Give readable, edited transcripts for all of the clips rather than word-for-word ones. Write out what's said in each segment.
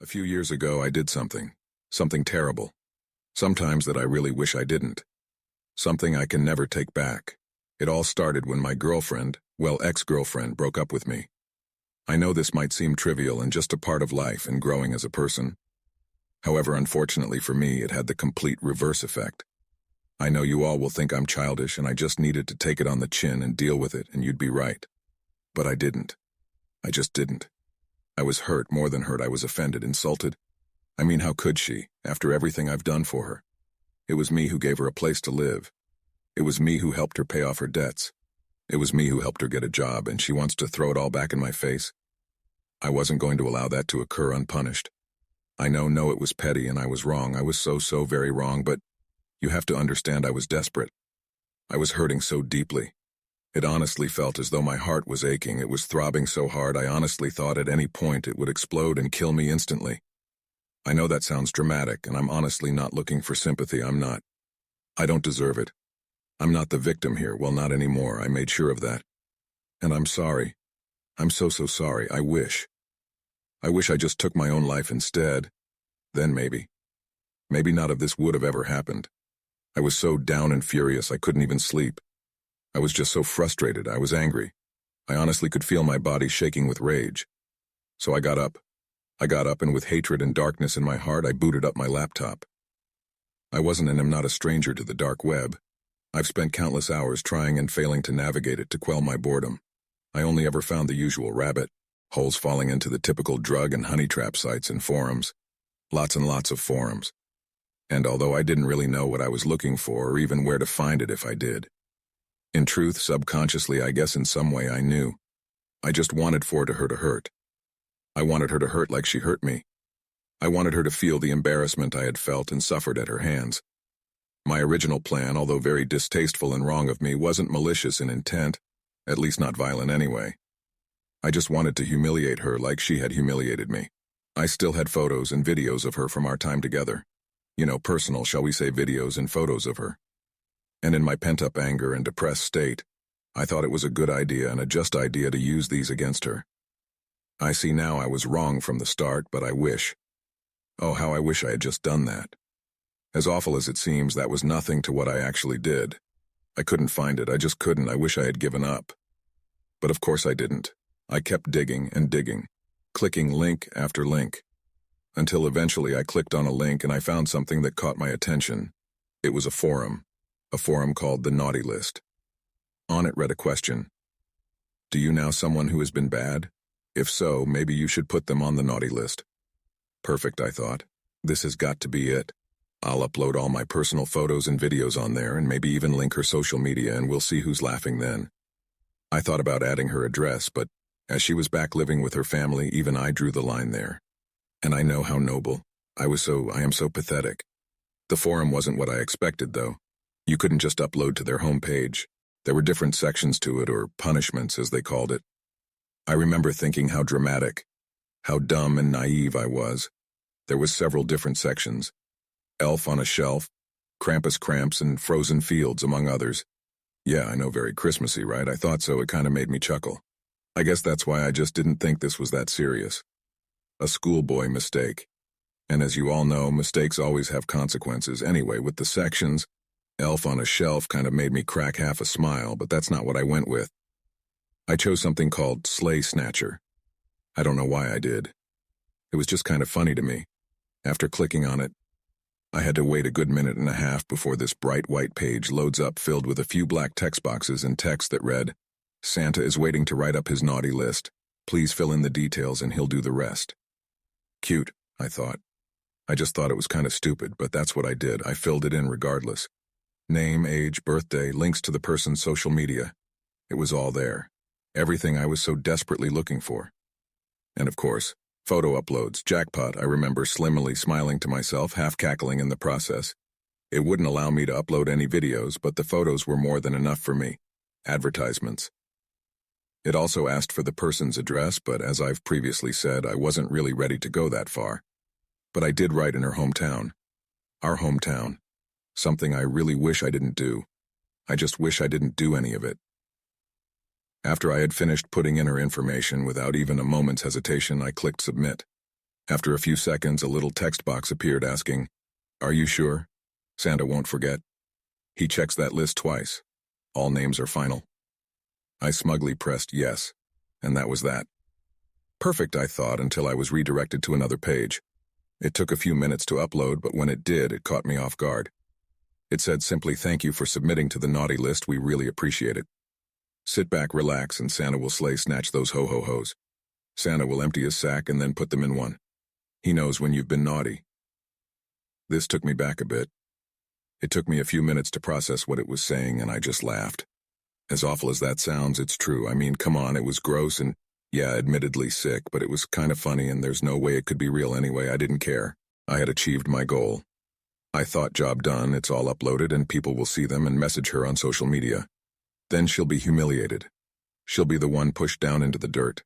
A few years ago, I did something terrible. Sometimes that I really wish I didn't. Something I can never take back. It all started when my girlfriend, ex-girlfriend, broke up with me. I know this might seem trivial and just a part of life and growing as a person. However, unfortunately for me, it had the complete reverse effect. I know you all will think I'm childish and I just needed to take it on the chin and deal with it, and you'd be right. But I didn't. I just didn't. I was hurt, more than hurt. I was offended, insulted. I mean, how could she, after everything I've done for her? It was me who gave her a place to live. It was me who helped her pay off her debts. It was me who helped her get a job, and she wants to throw it all back in my face? I wasn't going to allow that to occur unpunished. I know it was petty and I was wrong. I was so very wrong, but you have to understand I was desperate. I was hurting so deeply. It honestly felt as though my heart was aching. It was throbbing so hard I honestly thought at any point it would explode and kill me instantly. I know that sounds dramatic, and I'm honestly not looking for sympathy. I'm not. I don't deserve it. I'm not the victim here. Well, not anymore. I made sure of that. And I'm sorry. I'm so sorry. I wish I just took my own life instead. Then maybe none of this would have ever happened. I was so down and furious I couldn't even sleep. I was just so frustrated. I was angry. I honestly could feel my body shaking with rage. So I got up. And with hatred and darkness in my heart, I booted up my laptop. I wasn't and am not a stranger to the dark web. I've spent countless hours trying and failing to navigate it to quell my boredom. I only ever found the usual rabbit holes falling into the typical drug and honey trap sites and forums. Lots and lots of forums. And although I didn't really know what I was looking for or even where to find it if I did. In truth, subconsciously, I guess in some way I knew. I just wanted for her to hurt. I wanted her to hurt like she hurt me. I wanted her to feel the embarrassment I had felt and suffered at her hands. My original plan, although very distasteful and wrong of me, wasn't malicious in intent, at least not violent anyway. I just wanted to humiliate her like she had humiliated me. I still had photos and videos of her from our time together. You know, personal, shall we say, videos and photos of her. And in my pent-up anger and depressed state, I thought it was a good idea and a just idea to use these against her. I see now I was wrong from the start, but I wish. Oh, how I wish I had just done that. As awful as it seems, that was nothing to what I actually did. I couldn't find it. I just couldn't. I wish I had given up. But of course I didn't. I kept digging and digging, clicking link after link, until eventually I clicked on a link and I found something that caught my attention. It was a forum called the Naughty List. On it read a question. Do you know someone who has been bad? If so, maybe you should put them on the naughty list. Perfect, I thought. This has got to be it. I'll upload all my personal photos and videos on there and maybe even link her social media, and we'll see who's laughing then. I thought about adding her address, but as she was back living with her family, even I drew the line there. And I know how noble. I am so pathetic. The forum wasn't what I expected, though. You couldn't just upload to their homepage. There were different sections to it, or punishments, as they called it. I remember thinking how dramatic, how dumb and naive I was. There was several different sections. Elf on a Shelf, Krampus Cramps, and Frozen Fields, among others. Yeah, I know, very Christmassy, right? I thought so. It kind of made me chuckle. I guess that's why I just didn't think this was that serious. A schoolboy mistake. And as you all know, mistakes always have consequences. Anyway, with the sections, Elf on a Shelf kind of made me crack half a smile, but that's not what I went with. I chose something called Slay Snatcher. I don't know why I did. It was just kind of funny to me. After clicking on it, I had to wait a good minute and a half before this bright white page loads up, filled with a few black text boxes and text that read, Santa is waiting to write up his naughty list. Please fill in the details and he'll do the rest. Cute, I thought. I just thought it was kind of stupid, but that's what I did. I filled it in regardless. Name, age, birthday, links to the person's social media. It was all there. Everything I was so desperately looking for. And of course, photo uploads, jackpot. I remember slimly smiling to myself, half cackling in the process. It wouldn't allow me to upload any videos, but the photos were more than enough for me. Advertisements. It also asked for the person's address, but as I've previously said, I wasn't really ready to go that far. But I did write in her hometown. Our hometown. Something I really wish I didn't do. I just wish I didn't do any of it. After I had finished putting in her information without even a moment's hesitation, I clicked submit. After a few seconds, a little text box appeared asking, "Are you sure? Santa won't forget." He checks that list twice. All names are final. I smugly pressed yes, and that was that. Perfect, I thought, until I was redirected to another page. It took a few minutes to upload, but when it did, it caught me off guard. It said simply, "Thank you for submitting to the naughty list, we really appreciate it. Sit back, relax, and Santa will snatch those ho-ho-hos. Santa will empty his sack and then put them in one. He knows when you've been naughty." This took me back a bit. It took me a few minutes to process what it was saying, and I just laughed. As awful as that sounds, it's true. I mean, come on, it was gross and, yeah, admittedly sick, but it was kind of funny, and there's no way it could be real anyway. I didn't care. I had achieved my goal. I thought, job done, it's all uploaded, and people will see them and message her on social media. Then she'll be humiliated. She'll be the one pushed down into the dirt.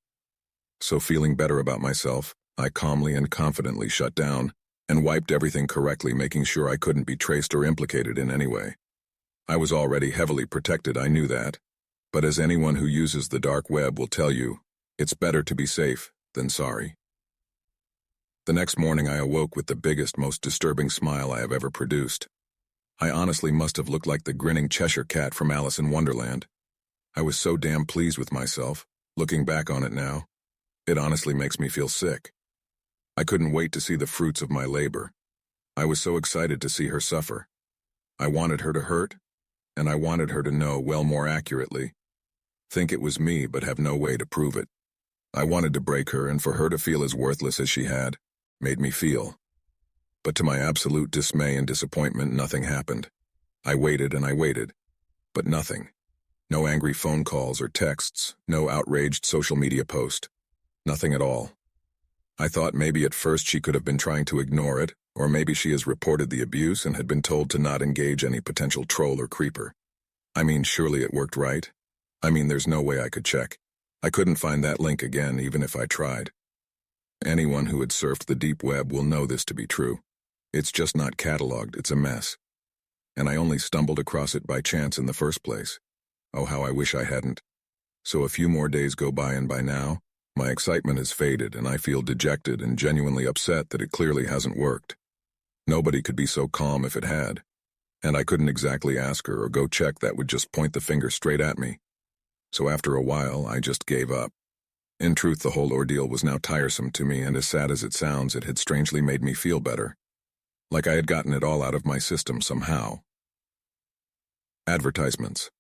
So feeling better about myself, I calmly and confidently shut down and wiped everything correctly, making sure I couldn't be traced or implicated in any way. I was already heavily protected, I knew that. But as anyone who uses the dark web will tell you, it's better to be safe than sorry. The next morning I awoke with the biggest, most disturbing smile I have ever produced. I honestly must have looked like the grinning Cheshire Cat from Alice in Wonderland. I was so damn pleased with myself, looking back on it now. It honestly makes me feel sick. I couldn't wait to see the fruits of my labor. I was so excited to see her suffer. I wanted her to hurt, and I wanted her to know, well, more accurately, think it was me but have no way to prove it. I wanted to break her and for her to feel as worthless as she had made me feel. But to my absolute dismay and disappointment, nothing happened. I waited and I waited, but nothing. No angry phone calls or texts, no outraged social media post. Nothing at all. I thought maybe at first she could have been trying to ignore it, or maybe she has reported the abuse and had been told to not engage any potential troll or creeper. I mean, surely it worked, right? I mean, there's no way I could check. I couldn't find that link again, even if I tried. Anyone who had surfed the deep web will know this to be true. It's just not cataloged, it's a mess. And I only stumbled across it by chance in the first place. Oh, how I wish I hadn't. So a few more days go by, and by now, my excitement has faded and I feel dejected and genuinely upset that it clearly hasn't worked. Nobody could be so calm if it had. And I couldn't exactly ask her or go check, that would just point the finger straight at me. So after a while, I just gave up. In truth, the whole ordeal was now tiresome to me, and as sad as it sounds, it had strangely made me feel better. Like I had gotten it all out of my system somehow. Advertisements.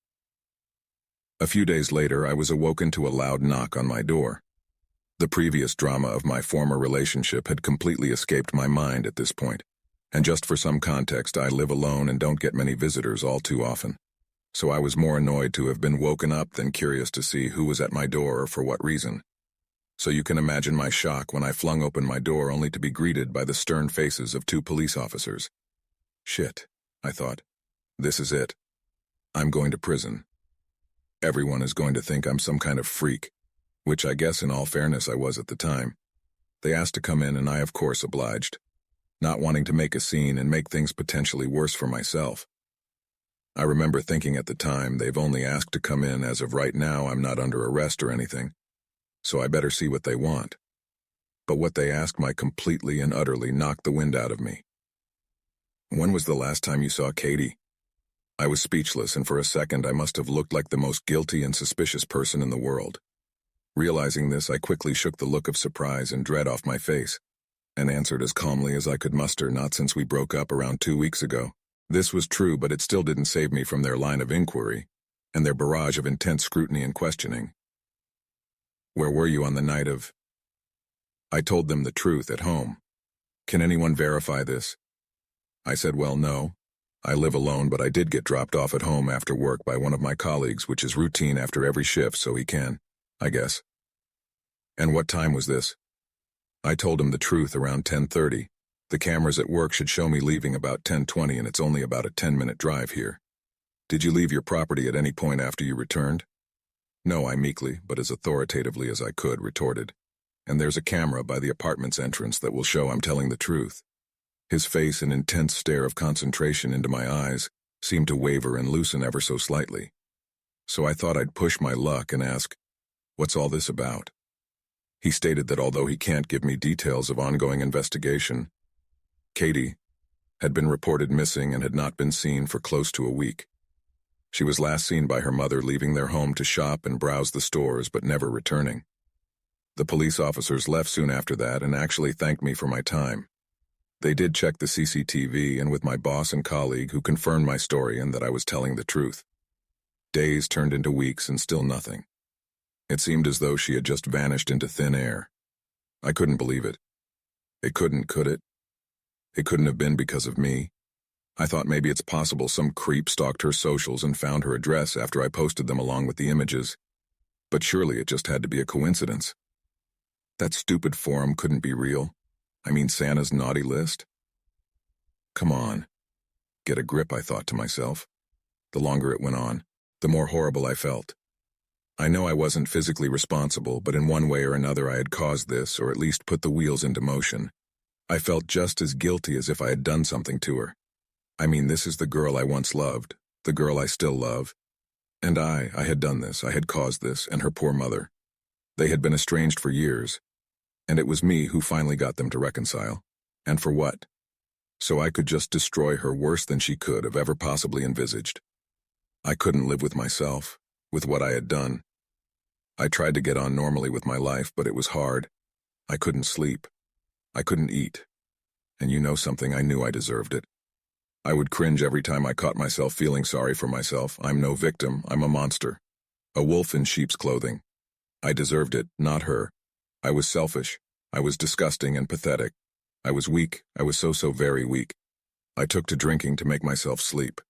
A few days later, I was awoken to a loud knock on my door. The previous drama of my former relationship had completely escaped my mind at this point. And just for some context, I live alone and don't get many visitors all too often. So I was more annoyed to have been woken up than curious to see who was at my door or for what reason. So you can imagine my shock when I flung open my door only to be greeted by the stern faces of 2 police officers. Shit, I thought. This is it. I'm going to prison. Everyone is going to think I'm some kind of freak, which I guess in all fairness I was at the time. They asked to come in and I of course obliged, not wanting to make a scene and make things potentially worse for myself. I remember thinking at the time, they've only asked to come in. As of right now, I'm not under arrest or anything, so I better see what they want. But what they asked might completely and utterly knock the wind out of me. When was the last time you saw Katie? I was speechless, and for a second I must have looked like the most guilty and suspicious person in the world. Realizing this, I quickly shook the look of surprise and dread off my face, and answered as calmly as I could muster, not since we broke up around 2 weeks ago. This was true, but it still didn't save me from their line of inquiry, and their barrage of intense scrutiny and questioning. Where were you on the night of? I told them the truth, at home. Can anyone verify this? I said, well, no. I live alone, but I did get dropped off at home after work by one of my colleagues, which is routine after every shift, so he can, I guess. And what time was this? I told him the truth, around 10:30. The cameras at work should show me leaving about 10:20, and it's only about a 10-minute drive here. Did you leave your property at any point after you returned? No, I meekly, but as authoritatively as I could, retorted. And there's a camera by the apartment's entrance that will show I'm telling the truth. His face, an intense stare of concentration into my eyes, seemed to waver and loosen ever so slightly. So I thought I'd push my luck and ask, what's all this about? He stated that although he can't give me details of ongoing investigation, Katie had been reported missing and had not been seen for close to a week. She was last seen by her mother leaving their home to shop and browse the stores, but never returning. The police officers left soon after that and actually thanked me for my time. They did check the CCTV and with my boss and colleague who confirmed my story and that I was telling the truth. Days turned into weeks and still nothing. It seemed as though she had just vanished into thin air. I couldn't believe it. It couldn't, could it? It couldn't have been because of me. I thought maybe it's possible some creep stalked her socials and found her address after I posted them along with the images. But surely it just had to be a coincidence. That stupid forum couldn't be real. I mean, Santa's naughty list? Come on. Get a grip, I thought to myself. The longer it went on, the more horrible I felt. I know I wasn't physically responsible, but in one way or another I had caused this, or at least put the wheels into motion. I felt just as guilty as if I had done something to her. I mean, this is the girl I once loved, the girl I still love. And I had done this, I had caused this, and her poor mother. They had been estranged for years. And it was me who finally got them to reconcile. And for what? So I could just destroy her worse than she could have ever possibly envisaged. I couldn't live with myself, with what I had done. I tried to get on normally with my life, but it was hard. I couldn't sleep. I couldn't eat. And you know something, I knew I deserved it. I would cringe every time I caught myself feeling sorry for myself. I'm no victim, I'm a monster. A wolf in sheep's clothing. I deserved it, not her. I was selfish. I was disgusting and pathetic. I was weak. I was so very weak. I took to drinking to make myself sleep.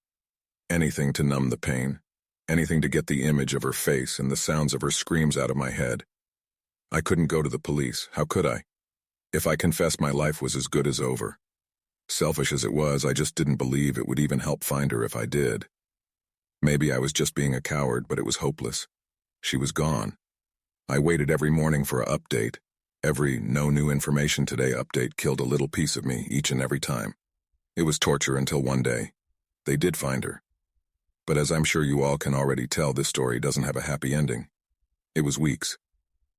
Anything to numb the pain. Anything to get the image of her face and the sounds of her screams out of my head. I couldn't go to the police. How could I? If I confessed, my life was as good as over. Selfish as it was, I just didn't believe it would even help find her if I did. Maybe I was just being a coward, but it was hopeless. She was gone. I waited every morning for an update. Every no new information today update killed a little piece of me each and every time. It was torture until one day. They did find her. But as I'm sure you all can already tell, this story doesn't have a happy ending. It was weeks.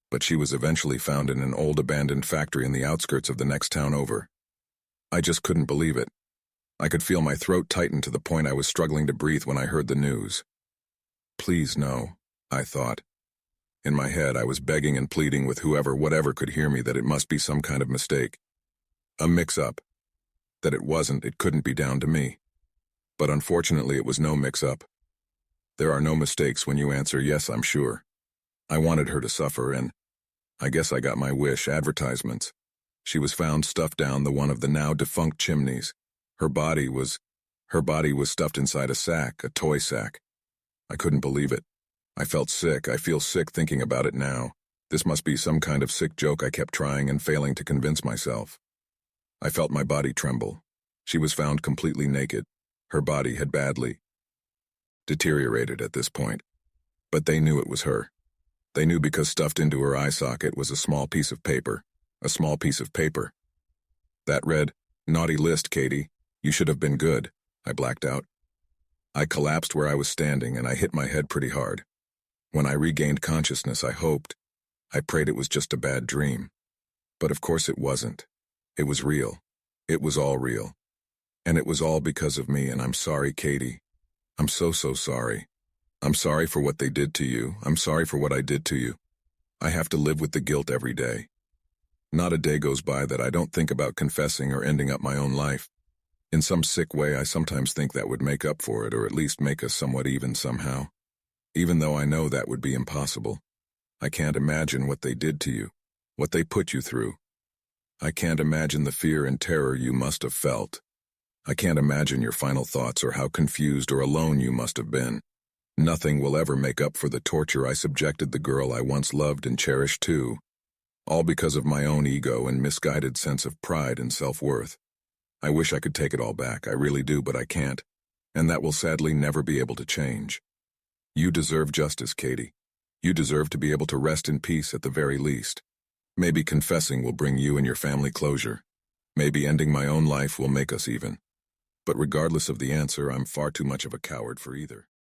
But she was eventually found in an old abandoned factory in the outskirts of the next town over. I just couldn't believe it. I could feel my throat tighten to the point I was struggling to breathe when I heard the news. Please no, I thought. In my head, I was begging and pleading with whoever, whatever could hear me that it must be some kind of mistake. A mix-up. That it couldn't be down to me. But unfortunately, it was no mix-up. There are no mistakes when you answer yes, I'm sure. I wanted her to suffer, and I guess I got my wish, advertisements. She was found stuffed down the one of the now defunct chimneys. Her body was stuffed inside a sack, a toy sack. I couldn't believe it. I felt sick. I feel sick thinking about it now. This must be some kind of sick joke I kept trying and failing to convince myself. I felt my body tremble. She was found completely naked. Her body had badly deteriorated at this point. But they knew it was her. They knew because stuffed into her eye socket was a small piece of paper. A small piece of paper. That read, "Naughty list, Katie. You should have been good." I blacked out. I collapsed where I was standing and I hit my head pretty hard. When I regained consciousness, I prayed it was just a bad dream. But of course it wasn't. It was real. It was all real. And it was all because of me, and I'm sorry, Katie. I'm so sorry. I'm sorry for what they did to you. I'm sorry for what I did to you. I have to live with the guilt every day. Not a day goes by that I don't think about confessing or ending up my own life. In some sick way, I sometimes think that would make up for it, or at least make us somewhat even somehow. Even though I know that would be impossible. I can't imagine what they did to you, what they put you through. I can't imagine the fear and terror you must have felt. I can't imagine your final thoughts or how confused or alone you must have been. Nothing will ever make up for the torture I subjected the girl I once loved and cherished too. All because of my own ego and misguided sense of pride and self-worth. I wish I could take it all back, I really do, but I can't. And that will sadly never be able to change. You deserve justice, Katie. You deserve to be able to rest in peace at the very least. Maybe confessing will bring you and your family closure. Maybe ending my own life will make us even. But regardless of the answer, I'm far too much of a coward for either.